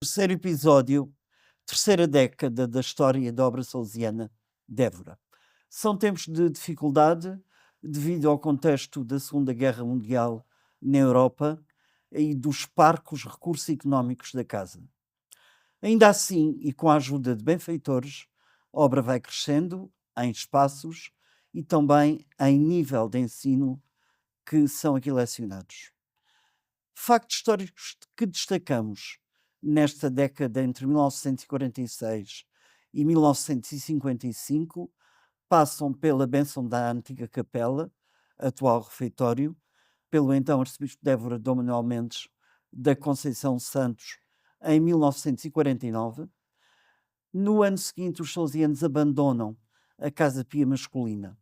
Terceiro episódio, terceira década da história da obra salesiana de Évora. São tempos de dificuldade devido ao contexto da Segunda Guerra Mundial na Europa e dos parcos recursos económicos da casa. Ainda assim, e com a ajuda de benfeitores, a obra vai crescendo em espaços e também em nível de ensino que são aqui lecionados. Factos históricos que destacamos nesta década entre 1946 e 1955 passam pela bênção da antiga capela, atual refeitório, pelo então arcebispo de Évora Dom Manuel Mendes da Conceição Santos em 1949. No ano seguinte, os salesianos abandonam a Casa Pia masculina.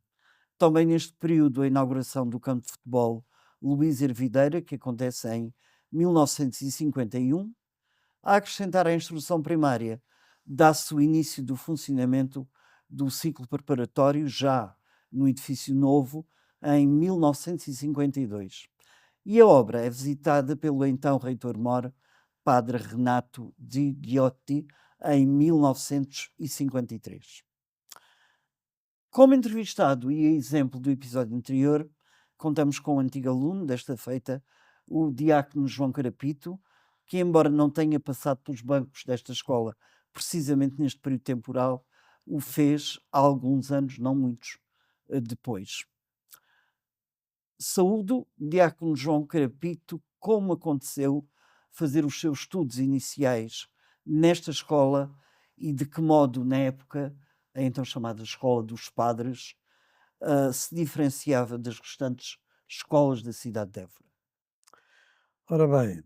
Também neste período, a inauguração do campo de futebol Luís Hervideira, que acontece em 1951. A acrescentar à instrução primária, dá-se o início do funcionamento do ciclo preparatório, já no edifício novo, em 1952. E a obra é visitada pelo então reitor-mor, padre Renato Di Ghiotti, em 1953. Como entrevistado e a exemplo do episódio anterior, contamos com um antigo aluno desta feita, o diácono João Carapito, que, embora não tenha passado pelos bancos desta escola precisamente neste período temporal, o fez há alguns anos, não muitos, depois. Saúdo diácono João Carapito, como aconteceu fazer os seus estudos iniciais nesta escola e de que modo, na época, a então chamada Escola dos Padres, se diferenciava das restantes escolas da cidade de Évora. Ora bem,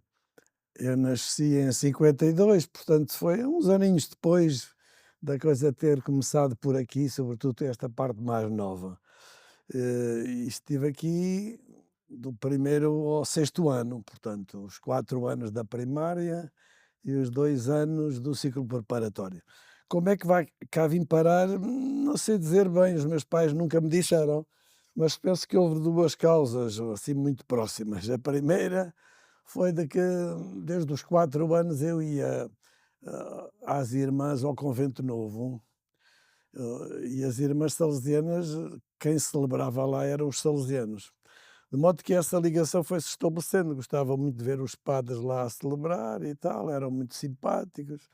eu nasci em 52, portanto foi uns aninhos depois da coisa ter começado por aqui, sobretudo esta parte mais nova. E estive aqui do primeiro ao sexto ano, portanto, os 4 anos da primária e os 2 anos do ciclo preparatório. Como é que vai cá vim parar? Não sei dizer bem, os meus pais nunca me disseram, mas penso que houve 2 causas, assim, muito próximas. A primeira foi de que desde os 4 anos eu ia, às irmãs ao Convento Novo, e as irmãs salesianas, quem celebrava lá eram os salesianos. De modo que essa ligação foi-se estabelecendo, gostava muito de ver os padres lá a celebrar e tal, eram muito simpáticos,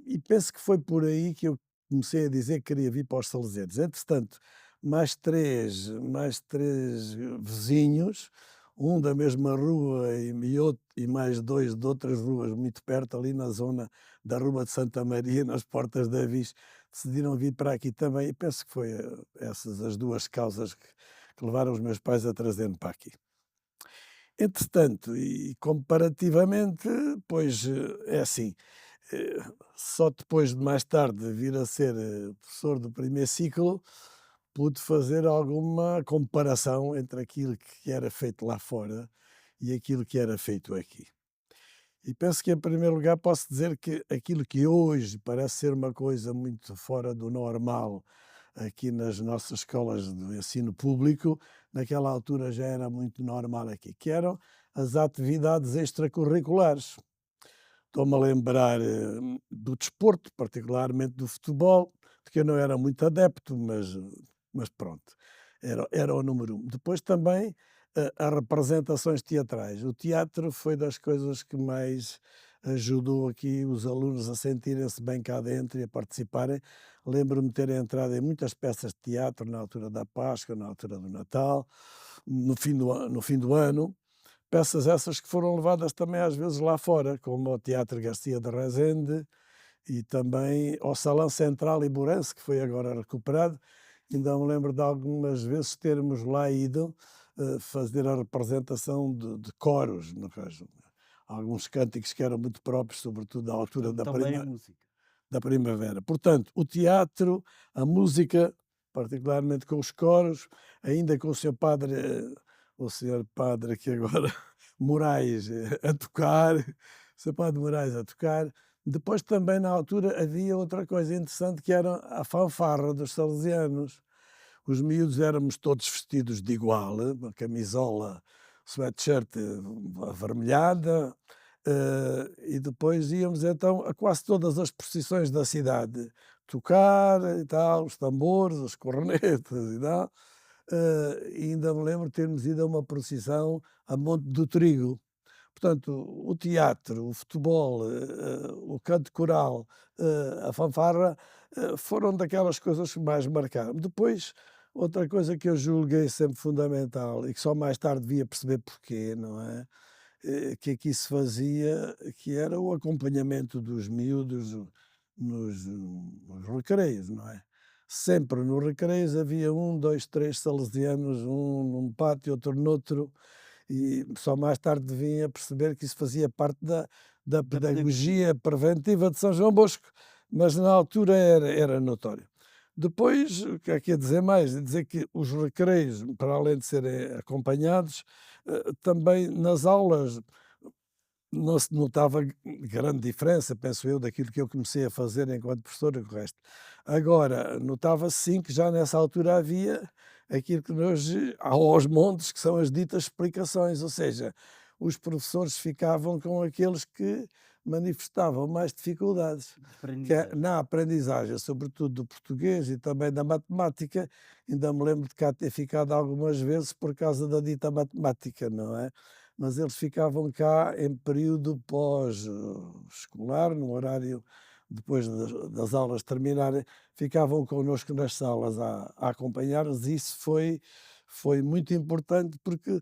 e penso que foi por aí que eu comecei a dizer que queria vir para os salesianos. Entretanto, mais três vizinhos, um da mesma rua e mais 2 de outras ruas muito perto, ali na zona da Rua de Santa Maria, nas Portas da Viz, decidiram vir para aqui também, e penso que foi, essas as 2 causas que levaram os meus pais a trazer-me para aqui. Entretanto, e comparativamente, pois, é assim, eh, só depois de mais tarde vir a ser, professor do primeiro ciclo, pude fazer alguma comparação entre aquilo que era feito lá fora e aquilo que era feito aqui. E penso que, em primeiro lugar, posso dizer que aquilo que hoje parece ser uma coisa muito fora do normal aqui nas nossas escolas de ensino público, naquela altura já era muito normal aqui, que eram as atividades extracurriculares. Estou-me a lembrar, do desporto, particularmente do futebol, de que eu não era muito adepto, mas pronto, era o número um. Depois também, as representações teatrais. O teatro foi das coisas que mais ajudou aqui os alunos a sentirem-se bem cá dentro e a participarem. Lembro-me de ter entrado em muitas peças de teatro na altura da Páscoa, na altura do Natal, no fim do ano. Peças essas que foram levadas também às vezes lá fora, como ao Teatro Garcia de Rezende e também ao Salão Central Iburense, que foi agora recuperado. Ainda me lembro de algumas vezes termos lá ido, fazer a representação de coros, no caso, alguns cânticos que eram muito próprios, sobretudo da altura da Também a música. da primavera. Portanto, o teatro, a música, particularmente com os coros, ainda com o seu padre, o senhor padre que agora Moraes, a tocar, o seu padre Moraes a tocar. Depois também na altura havia outra coisa interessante que era a fanfarra dos salesianos. Os miúdos éramos todos vestidos de igual, uma camisola, sweatshirt avermelhada, E depois íamos então a quase todas as procissões da cidade, tocar e tal, os tambores, as cornetas e tal. E ainda me lembro de termos ido a uma procissão a Monte do Trigo. Portanto, o teatro, o futebol, o canto coral, a fanfarra, foram daquelas coisas que mais marcaram. Depois, outra coisa que eu julguei sempre fundamental e que só mais tarde via perceber porquê, não é? Que aqui se fazia, que era o acompanhamento dos miúdos nos recreios, não é? Sempre nos recreios havia um, dois, três salesianos, um num pátio, outro noutro, e só mais tarde vim a perceber que isso fazia parte da Da pedagogia. pedagogia preventiva de São João Bosco, mas na altura era notório. Depois, o que é que ia dizer mais? Ia dizer que os recreios, para além de serem acompanhados, também nas aulas não se notava grande diferença, penso eu, daquilo que eu comecei a fazer enquanto professor e o resto. Agora, notava-se sim que já nessa altura havia aquilo que hoje há aos montes, que são as ditas explicações, ou seja, os professores ficavam com aqueles que manifestavam mais dificuldades, De que é aprendizagem. na aprendizagem, sobretudo do português e também da matemática. Ainda me lembro de cá ter ficado algumas vezes por causa da dita matemática, não é? Mas eles ficavam cá em período pós-escolar, no horário depois das aulas terminarem, ficavam connosco nas salas a acompanhar-nos, e isso foi muito importante porque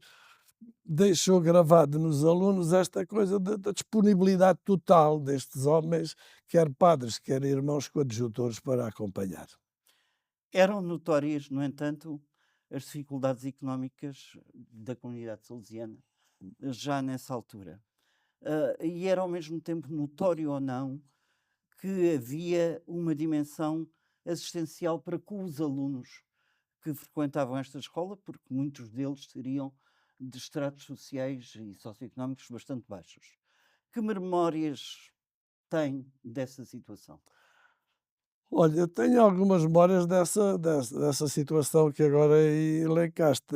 deixou gravado nos alunos esta coisa da disponibilidade total destes homens, quer padres, quer irmãos coadjutores, para acompanhar. Eram notórias, no entanto, as dificuldades económicas da comunidade salesiana, já nessa altura. E era ao mesmo tempo notório ou não que havia uma dimensão assistencial para com os alunos que frequentavam esta escola, porque muitos deles seriam de estratos sociais e socioeconómicos bastante baixos. Que memórias tem dessa situação? Olha, eu tenho algumas memórias dessa situação que agora aí elencaste.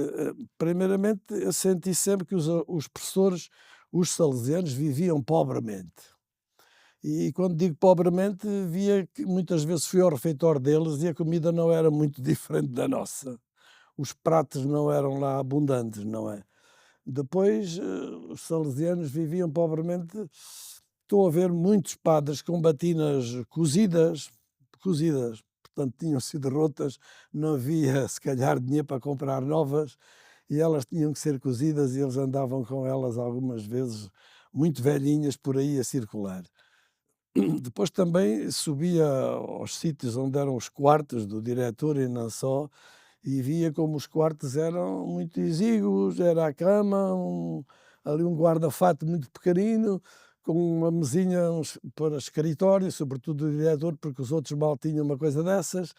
Primeiramente, eu senti sempre que os professores, os salesianos, viviam pobremente. E quando digo pobremente, via que muitas vezes fui ao refeitório deles e a comida não era muito diferente da nossa. Os pratos não eram lá abundantes, não é? Depois, os salesianos viviam pobremente. Estou a ver muitos padres com batinas cozidas, portanto tinham sido rotas, não havia se calhar dinheiro para comprar novas e elas tinham que ser cozidas e eles andavam com elas algumas vezes muito velhinhas por aí a circular. Depois também subia aos sítios onde eram os quartos do diretor e não só, e via como os quartos eram muito exíguos, era a cama, ali um guarda-fato muito pequenino, com uma mesinha para escritório, sobretudo do diretor, porque os outros mal tinham uma coisa dessas,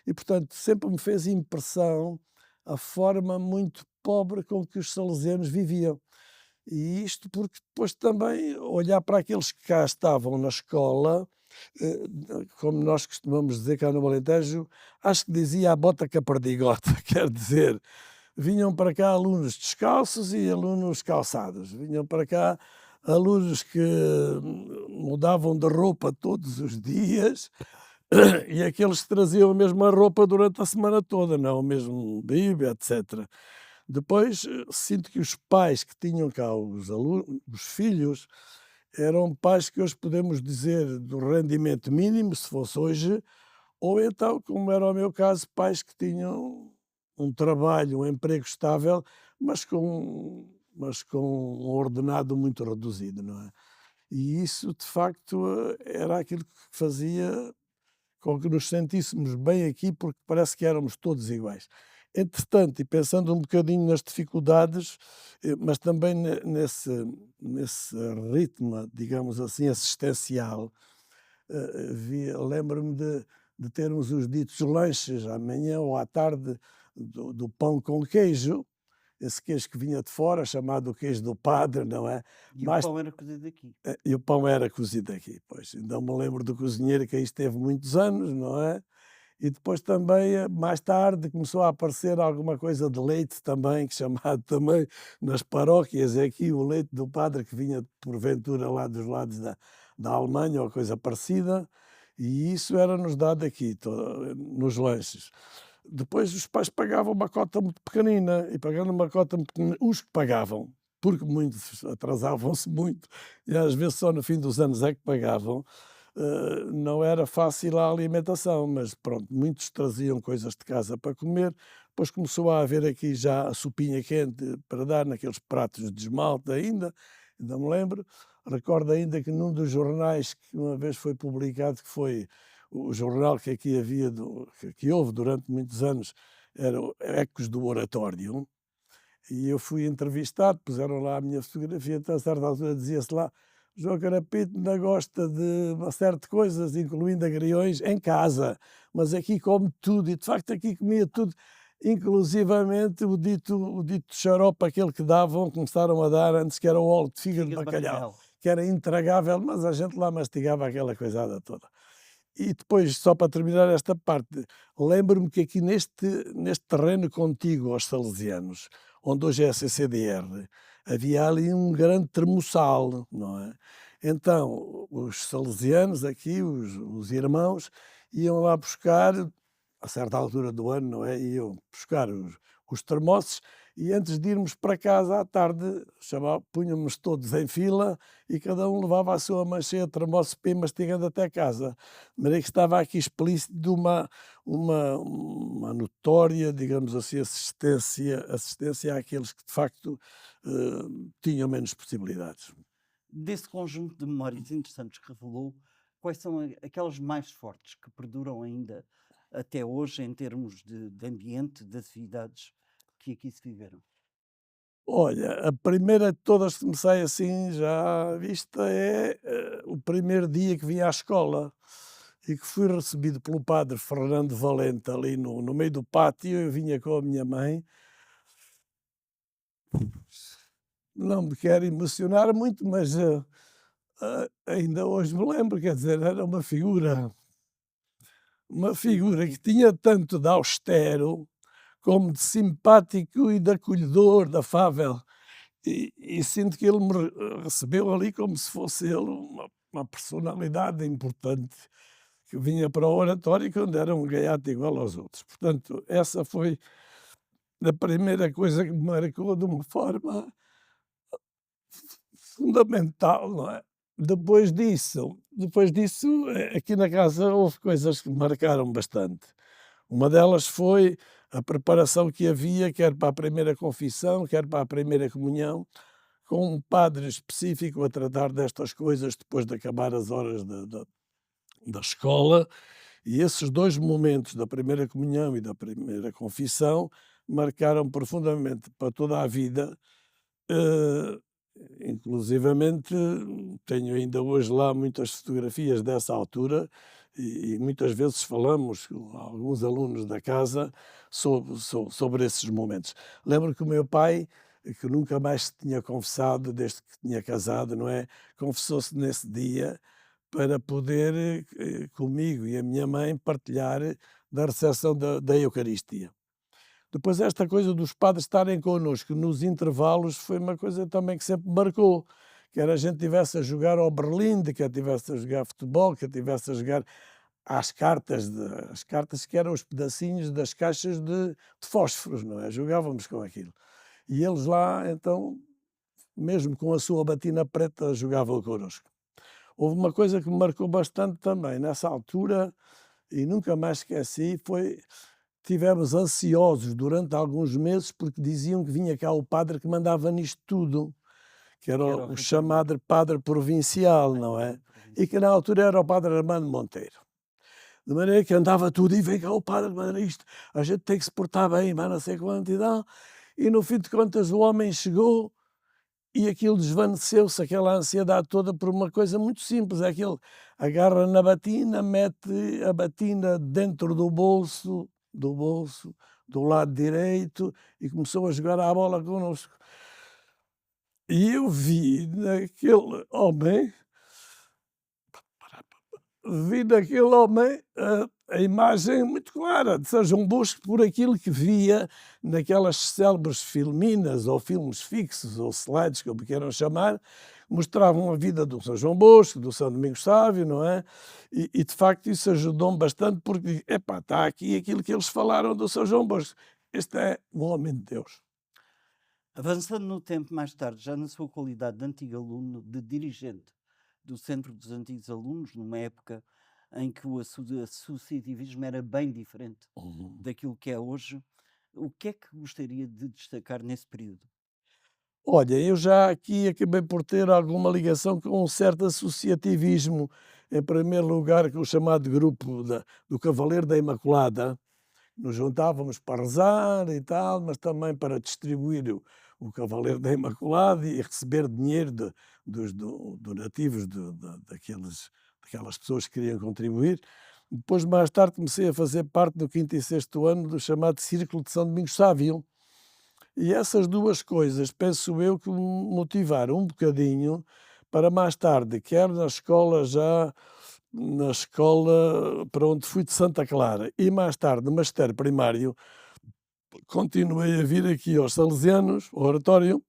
e portanto sempre me fez impressão a forma muito pobre com que os salesianos viviam. E isto porque depois também olhar para aqueles que cá estavam na escola, eh, como nós costumamos dizer cá no Alentejo, acho que dizia a bota que a perdigota, quer dizer, vinham para cá alunos descalços e alunos calçados, vinham para cá alunos que mudavam de roupa todos os dias e aqueles que traziam a mesma roupa durante a semana toda, não o mesmo bíblia, etc. Depois, sinto que os pais que tinham cá os filhos, eram pais que hoje podemos dizer do rendimento mínimo, se fosse hoje, ou então, como era o meu caso, pais que tinham um trabalho, um emprego estável, mas com um ordenado muito reduzido, não é? E isso, de facto, era aquilo que fazia com que nos sentíssemos bem aqui, porque parece que éramos todos iguais. Entretanto, e pensando um bocadinho nas dificuldades, mas também nesse ritmo, digamos assim, assistencial, lembro-me de termos os ditos lanches à manhã ou à tarde do pão com queijo, esse queijo que vinha de fora, chamado queijo do padre, não é? E o Mais pão era cozido aqui. e o pão era cozido aqui, pois. Ainda me lembro do cozinheiro que aí esteve muitos anos, não é? E depois também, mais tarde, começou a aparecer alguma coisa de leite também, que chamado também nas paróquias, é aqui o leite do padre que vinha porventura lá dos lados da Alemanha ou coisa parecida, e isso era-nos dado aqui, nos lanches. Depois os pais pagavam uma cota muito pequenina, e pagando uma cota muito pequenina, os que pagavam, porque muitos atrasavam-se muito, e às vezes só no fim dos anos é que pagavam, não era fácil a alimentação, mas pronto, muitos traziam coisas de casa para comer, depois começou a haver aqui já a sopinha quente para dar naqueles pratos de esmalte ainda me lembro. Recordo ainda que num dos jornais que uma vez foi publicado, que foi o jornal que aqui havia, que houve durante muitos anos, era o Ecos do Oratório, e eu fui entrevistado, puseram lá a minha fotografia, então a certa altura dizia-se lá: "João Carapito ainda gosta de uma série de coisas, incluindo agriões, em casa, mas aqui come tudo", e de facto aqui comia tudo, inclusivamente o dito xarope, aquele que davam, começaram a dar antes, que era o óleo de fígado de Figa de bacalhau, bacalhau. que era intragável, mas a gente lá mastigava aquela coisada toda. E depois, só para terminar esta parte, lembro-me que aqui neste terreno contíguo aos Salesianos, onde hoje é a CCDR, havia ali um grande termoçal, não é? Então, os salesianos aqui, os irmãos, iam lá buscar, a certa altura do ano, não é? Iam buscar os termossos, e antes de irmos para casa à tarde, punhamos todos em fila e cada um levava a sua mancheia de termoço para ir mastigando até casa. De maneira que estava aqui explícito de uma notória, digamos assim, assistência àqueles que de facto tinham menos possibilidades. Desse conjunto de memórias interessantes que revelou, quais são aquelas mais fortes que perduram ainda até hoje em termos de ambiente, de atividades que aqui se viveram? Olha, a primeira de todas que me sai assim já à vista é o primeiro dia que vim à escola e que fui recebido pelo padre Fernando Valente ali no meio do pátio. Eu vinha com a minha mãe. Não me quero emocionar muito, mas ainda hoje me lembro, quer dizer, era uma figura que tinha tanto de austero como de simpático e de acolhedor, de afável. E sinto que ele me recebeu ali como se fosse ele uma personalidade importante, que vinha para o oratório que onde era um gaiato igual aos outros. Portanto, essa foi a primeira coisa que me marcou de uma forma fundamental, não é? Depois disso, aqui na casa houve coisas que me marcaram bastante. Uma delas foi a preparação que havia, quer para a primeira confissão, quer para a primeira comunhão, com um padre específico a tratar destas coisas depois de acabar as horas da escola, e esses 2 momentos da primeira comunhão e da primeira confissão marcaram profundamente para toda a vida. eh, Inclusivamente tenho ainda hoje lá muitas fotografias dessa altura, e muitas vezes falamos com alguns alunos da casa sobre esses momentos. Lembro que o meu pai, que nunca mais se tinha confessado desde que tinha casado, não é, confessou-se nesse dia para poder, comigo e a minha mãe, partilhar da recepção da Eucaristia. Depois esta coisa dos padres estarem connosco nos intervalos foi uma coisa também que sempre me marcou, quer a gente estivesse a jogar ao berlinde, quer estivesse a jogar futebol, quer estivesse a jogar as cartas que eram os pedacinhos das caixas de fósforos, não é, jogávamos com aquilo. E eles lá então, mesmo com a sua batina preta, jogavam connosco. Houve uma coisa que me marcou bastante também nessa altura, e nunca mais esqueci, foi tivemos ansiosos durante alguns meses, porque diziam que vinha cá o padre que mandava nisto tudo, que era Que era o o Ricardo chamado padre provincial, não é? E que na altura era o padre Armando Monteiro. De maneira que andava tudo, e vem cá o padre, manda isto, a gente tem que se portar bem, mas não sei quanto e tal. E no fim de contas o homem chegou e aquilo desvaneceu-se, aquela ansiedade toda, por uma coisa muito simples, é que ele agarra na batina, mete a batina dentro do bolso do lado direito, e começou a jogar à bola connosco. E eu vi naquele homem a imagem muito clara de São João Bosco por aquilo que via naquelas célebres filminas ou filmes fixos ou slides, como queiram chamar, mostravam a vida do São João Bosco, do São Domingos Sávio, não é? E de facto isso ajudou-me bastante porque, epá, está aqui aquilo que eles falaram do São João Bosco. Este é um homem de Deus. Avançando no tempo mais tarde, já na sua qualidade de antigo aluno, de dirigente do Centro dos Antigos Alunos, numa época em que o associativismo era bem diferente daquilo que é hoje, o que é que gostaria de destacar nesse período? Olha, eu já aqui acabei por ter alguma ligação com um certo associativismo, em primeiro lugar com o chamado grupo do Cavaleiro da Imaculada. Nos juntávamos para rezar e tal, mas também para distribuir o Cavaleiro da Imaculada e receber dinheiro dos donativos daquelas pessoas que queriam contribuir. Depois, mais tarde, comecei a fazer parte do quinto e sexto ano do chamado Círculo de São Domingos Sávio. E essas duas coisas, penso eu, que me motivaram um bocadinho para mais tarde, quer na escola para onde fui de Santa Clara e mais tarde no magistério primário, continuei a vir aqui aos Salesianos, ao oratório,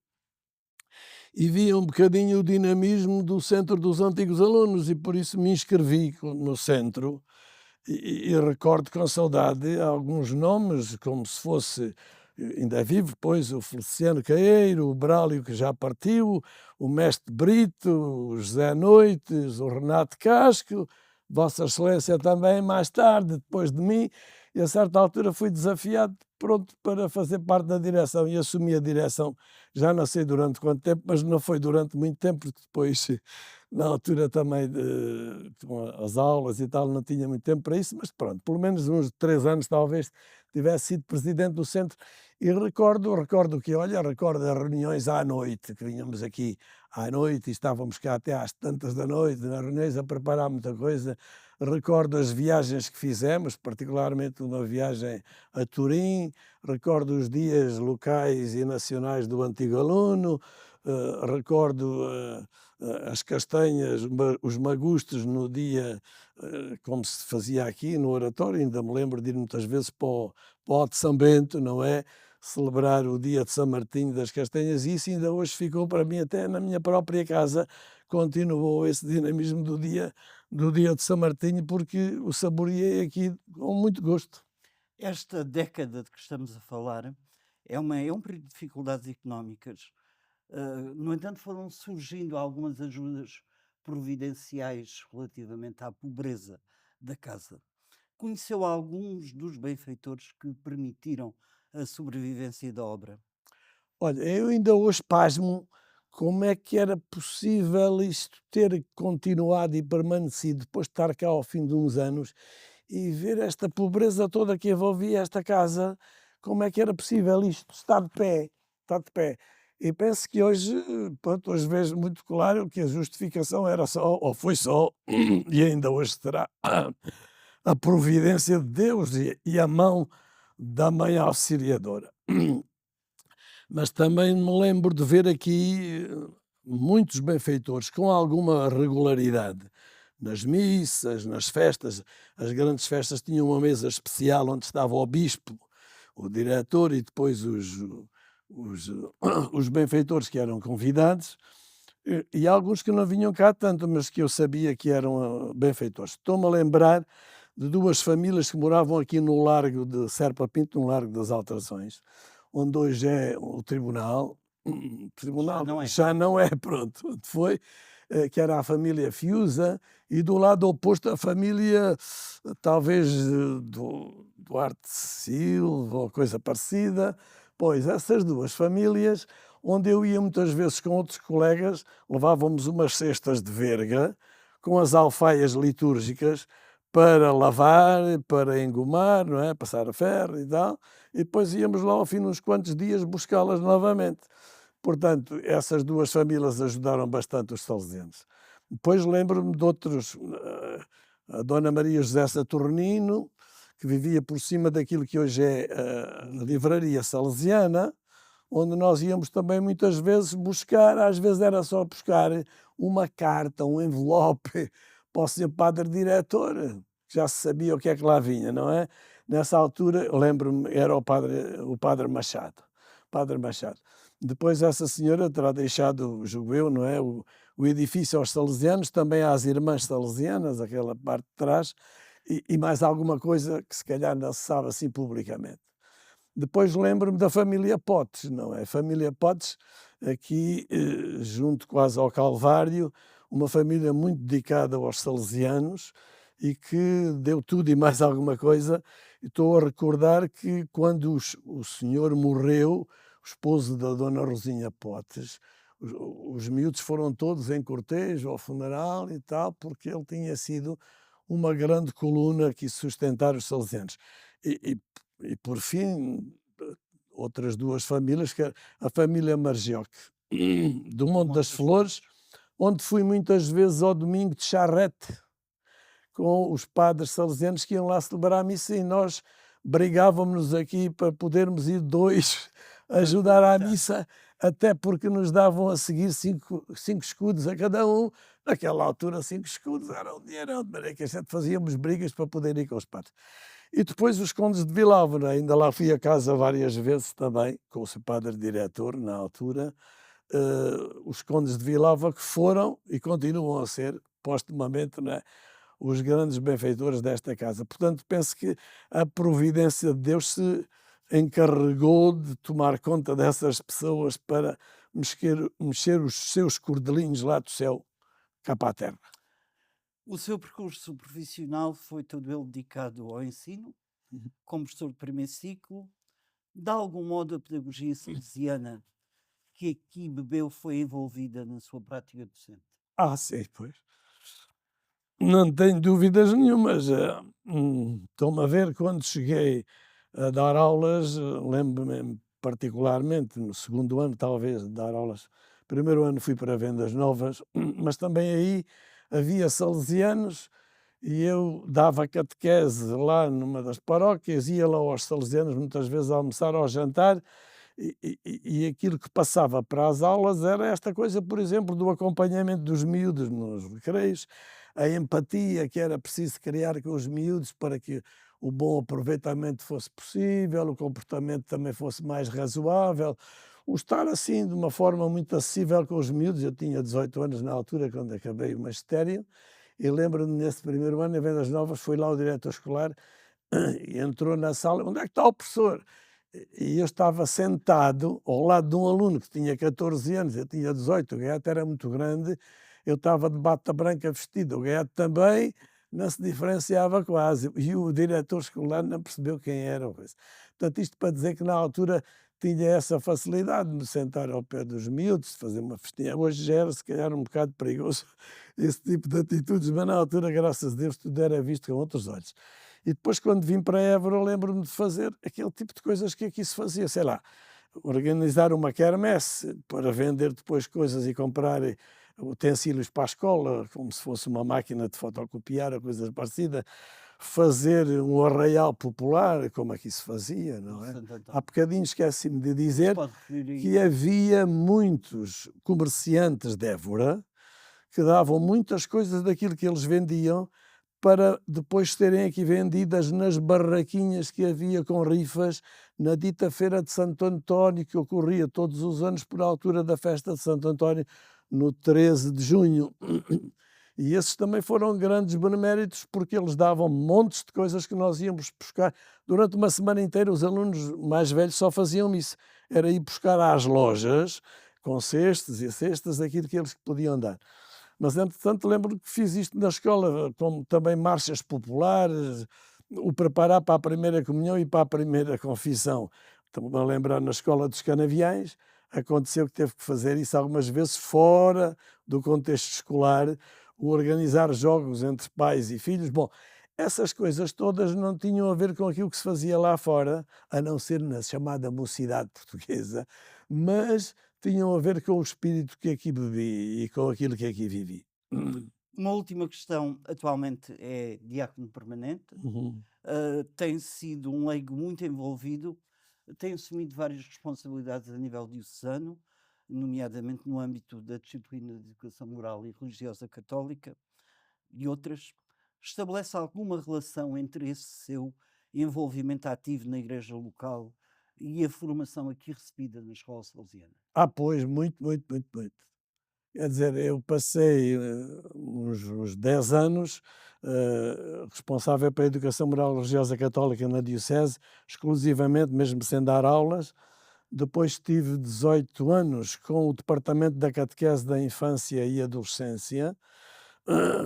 e via um bocadinho o dinamismo do Centro dos Antigos Alunos e por isso me inscrevi no centro e recordo com saudade alguns nomes, como se fosse, ainda é vivo, pois, o Feliciano Caeiro, o Brálio, que já partiu, o Mestre Brito, o José Noites, o Renato Casco, Vossa Excelência também, mais tarde, depois de mim, e a certa altura fui desafiado, pronto, para fazer parte da direção, e assumi a direção, já não sei durante quanto tempo, mas não foi durante muito tempo, porque depois na altura também com as aulas e tal, não tinha muito tempo para isso, mas pronto, pelo menos uns 3 anos talvez tivesse sido presidente do centro e recordo que, olha, recordo as reuniões à noite, que vinhamos aqui à noite e estávamos cá até às tantas da noite, nas reuniões a preparar muita coisa, recordo as viagens que fizemos, particularmente uma viagem a Turim, recordo os dias locais e nacionais do antigo aluno, recordo as castanhas, os magustos no dia, como se fazia aqui no oratório, ainda me lembro de ir muitas vezes para o Alto de São Bento, não é? Celebrar o dia de São Martinho das Castanhas, e isso ainda hoje ficou para mim, até na minha própria casa, continuou esse dinamismo do dia de São Martinho, porque o saboreei aqui com muito gosto. Esta década de que estamos a falar é um período de dificuldades económicas. No entanto, foram surgindo algumas ajudas providenciais relativamente à pobreza da casa. Conheceu alguns dos benfeitores que permitiram a sobrevivência da obra? Olha, eu ainda hoje pasmo como é que era possível isto ter continuado e permanecido depois de estar cá ao fim de uns anos e ver esta pobreza toda que envolvia esta casa, como é que era possível isto estar de pé, estar de pé. E penso que hoje, pronto, hoje vejo muito claro que a justificação era só, ou foi só, e ainda hoje será, a providência de Deus e a mão da Mãe Auxiliadora. Mas também me lembro de ver aqui muitos benfeitores com alguma regularidade. Nas missas, nas festas, as grandes festas tinham uma mesa especial onde estava o bispo, o diretor e depois os, os benfeitores que eram convidados, e alguns que não vinham cá tanto, mas que eu sabia que eram benfeitores. Estou-me a lembrar de 2 famílias que moravam aqui no Largo de Serpa Pinto, no Largo das Alterações, onde hoje é o tribunal, Já não é. já não é, pronto, onde foi, que era a família Fiusa, e do lado oposto a família, talvez, do Duarte Silva, ou coisa parecida. Pois, essas 2 famílias, onde eu ia muitas vezes com outros colegas, levávamos umas cestas de verga, com as alfaias litúrgicas, para lavar, para engomar, não é? Passar a ferro e tal, e depois íamos lá ao fim de uns quantos dias buscá-las novamente. Portanto, essas 2 famílias ajudaram bastante os salesianos. Depois lembro-me de outros, a Dona Maria José Saturnino, que vivia por cima daquilo que hoje é a livraria salesiana, onde nós íamos também muitas vezes buscar, às vezes era só buscar uma carta, um envelope para o Sr. Padre Diretor, que já se sabia o que é que lá vinha, não é? Nessa altura, eu lembro-me, era o padre Machado. Padre Machado. Depois essa senhora terá deixado, julgo eu, não é? O edifício aos salesianos, também às irmãs salesianas, aquela parte de trás, e mais alguma coisa que se calhar não se sabe assim publicamente. Depois lembro-me da família Potes, não é? A família Potes, aqui, junto quase ao Calvário, uma família muito dedicada aos salesianos e que deu tudo e mais alguma coisa. E estou a recordar que quando o senhor morreu, o esposo da dona Rosinha Potes, os miúdos foram todos em cortejo ao funeral e tal, porque ele tinha sido uma grande coluna que sustentar os salesianos. E e por fim, outras 2 famílias, que é a família Margioque, do Monte Monte das das Flores. Flores, onde fui muitas vezes ao domingo de charrete com os padres salesianos que iam lá celebrar a missa e nós brigávamos aqui para podermos ir 2 Para ajudar à visitar. missa, até porque nos davam a seguir 5 escudos a cada um. Naquela altura 5 escudos era um dinheirão, de maneira que a gente fazíamos brigas para poder ir com os padres. E depois os condes de Vilávora, ainda lá fui a casa várias vezes também, com o seu padre diretor na altura, os condes de Vilava que foram e continuam a ser, postumamente, não é, os grandes benfeitores desta casa. Portanto, penso que a providência de Deus se encarregou de tomar conta dessas pessoas para mexer os seus cordelinhos lá do céu cá para a terra. O seu percurso profissional foi todo ele dedicado ao ensino, Uhum. como professor de primeiro ciclo. De algum modo, a pedagogia salesiana que aqui bebeu foi envolvida na sua prática docente? Sim, pois. Não tenho dúvidas nenhumas. Estou-me a ver quando cheguei a dar aulas, lembro-me particularmente no segundo ano, talvez, de dar aulas. Primeiro ano fui para Vendas Novas, mas também aí havia salesianos e eu dava catequese lá numa das paróquias, ia lá aos salesianos muitas vezes a almoçar ou ao jantar, e aquilo que passava para as aulas era esta coisa, por exemplo, do acompanhamento dos miúdos nos recreios, a empatia que era preciso criar com os miúdos para que o bom aproveitamento fosse possível, o comportamento também fosse mais razoável, o estar assim de uma forma muito acessível com os miúdos. Eu tinha 18 anos na altura, quando acabei o magistério, e lembro-me nesse primeiro ano, em Vendas Novas, foi lá o diretor escolar e entrou na sala: "Onde é que está o professor?" E eu estava sentado ao lado de um aluno que tinha 14 anos, eu tinha 18, o gaiato era muito grande, eu estava de bata branca vestido, o gaiato também, não se diferenciava quase, e o diretor escolar não percebeu quem era o coisa. Portanto, isto para dizer que na altura tinha essa facilidade de me sentar ao pé dos miúdos, de fazer uma festinha. Hoje já era se calhar um bocado perigoso esse tipo de atitudes, mas na altura, graças a Deus, tudo era visto com outros olhos. E depois, quando vim para Évora, lembro-me de fazer aquele tipo de coisas que aqui se fazia, sei lá, organizar uma quermesse para vender depois coisas e comprar utensílios para a escola, como se fosse uma máquina de fotocopiar ou coisas parecidas, fazer um arraial popular, como aqui se fazia, No não é? Santo Há António. bocadinho esqueci-me de Se dizer pode referir a que isso? havia muitos comerciantes de Évora que davam muitas coisas daquilo que eles vendiam para depois serem aqui vendidas nas barraquinhas que havia com rifas na dita Feira de Santo António, que ocorria todos os anos por altura da festa de Santo António, no 13 de junho. E esses também foram grandes beneméritos, porque eles davam montes de coisas que nós íamos buscar. Durante uma semana inteira, os alunos mais velhos só faziam isso. Era ir buscar às lojas, com cestos e cestas, aquilo que eles podiam dar. Mas, entretanto, lembro que fiz isto na escola, como também marchas populares, o preparar para a primeira comunhão e para a primeira confissão. Estou-me a lembrar na escola dos Canaviais, aconteceu que teve que fazer isso algumas vezes fora do contexto escolar, o organizar jogos entre pais e filhos. Bom, essas coisas todas não tinham a ver com aquilo que se fazia lá fora, a não ser na chamada mocidade portuguesa, mas tinham a ver com o espírito que aqui bebi e com aquilo que aqui vivi. Uma última questão, atualmente é diácono permanente, Uhum. tem sido um leigo muito envolvido, tem assumido várias responsabilidades a nível diocesano, nomeadamente no âmbito da disciplina de educação moral e religiosa católica e outras. estabelece alguma relação entre esse seu envolvimento ativo na igreja local e a formação aqui recebida na escola salesiana? Ah, pois, muito, muito, muito, muito. Quer dizer, eu passei, uns 10 anos, responsável pela educação moral religiosa católica na diocese, exclusivamente, mesmo sem dar aulas. Depois tive 18 anos com o departamento da catequese da infância e adolescência.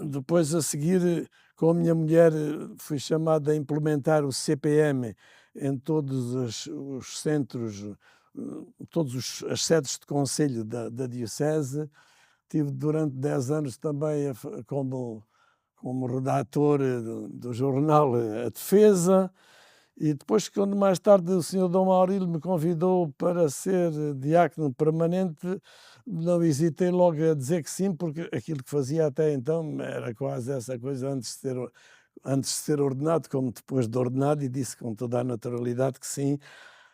Depois a seguir, com a minha mulher, fui chamado a implementar o CPM em todos os centros, todos as sedes de conselho da diocese. Tive durante 10 anos também como redator do jornal A Defesa, e depois, quando mais tarde o senhor Dom Maurílio me convidou para ser diácono permanente, não hesitei logo a dizer que sim, porque aquilo que fazia até então era quase essa coisa antes de ser ordenado, como depois de ordenado, e disse com toda a naturalidade que sim.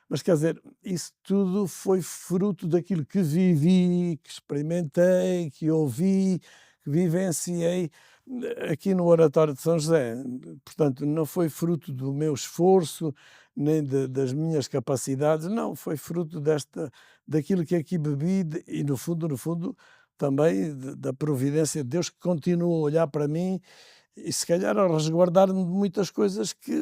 Mas quer dizer, isso tudo foi fruto daquilo que vivi, que experimentei, que ouvi, que vivenciei aqui no Oratório de São José. Portanto, não foi fruto do meu esforço, nem das minhas capacidades, não, foi fruto daquilo que aqui bebi e, no fundo, também da providência de Deus, que continua a olhar para mim e se calhar a resguardar-me de muitas coisas que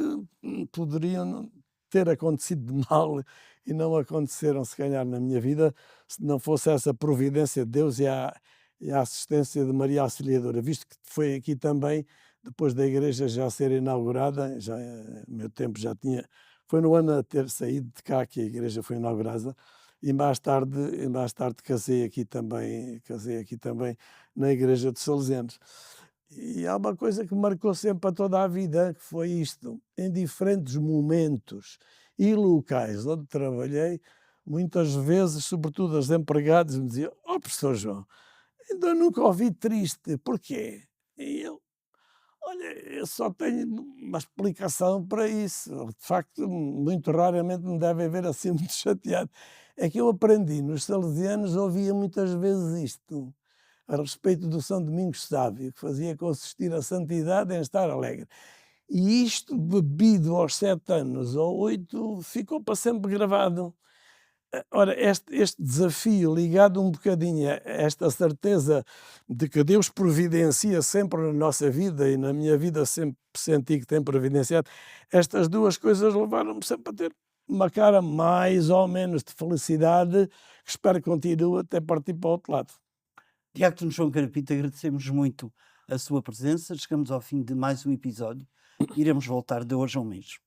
poderiam ter acontecido de mal e não aconteceram, se calhar, na minha vida, se não fosse essa providência de Deus e a assistência de Maria Auxiliadora, visto que foi aqui também, depois da igreja já ser inaugurada, já o meu tempo já tinha, foi no ano a ter saído de cá que a igreja foi inaugurada, e mais tarde casei aqui também na igreja de Salesianos. E há uma coisa que me marcou sempre para toda a vida, que foi isto: em diferentes momentos e locais onde trabalhei, muitas vezes, sobretudo os empregados, me diziam: "Ó, professor João, ainda nunca ouvi triste, porquê?" E eu: "Olha, eu só tenho uma explicação para isso. De facto, muito raramente me devem ver assim muito chateado. É que eu aprendi nos salesianos, ouvia muitas vezes isto, a respeito do São Domingos Sávio, que fazia consistir a santidade em estar alegre. E isto, bebido aos 7 anos ou 8, ficou para sempre gravado. Ora, este desafio ligado um bocadinho a esta certeza de que Deus providencia sempre na nossa vida, e na minha vida sempre senti que tem providenciado, estas 2 coisas levaram-me sempre a ter uma cara mais ou menos de felicidade, que espero que continue até partir para o outro lado. Diácono João Carapita, agradecemos muito a sua presença. Chegamos ao fim de mais um episódio. Iremos voltar de hoje a um mês.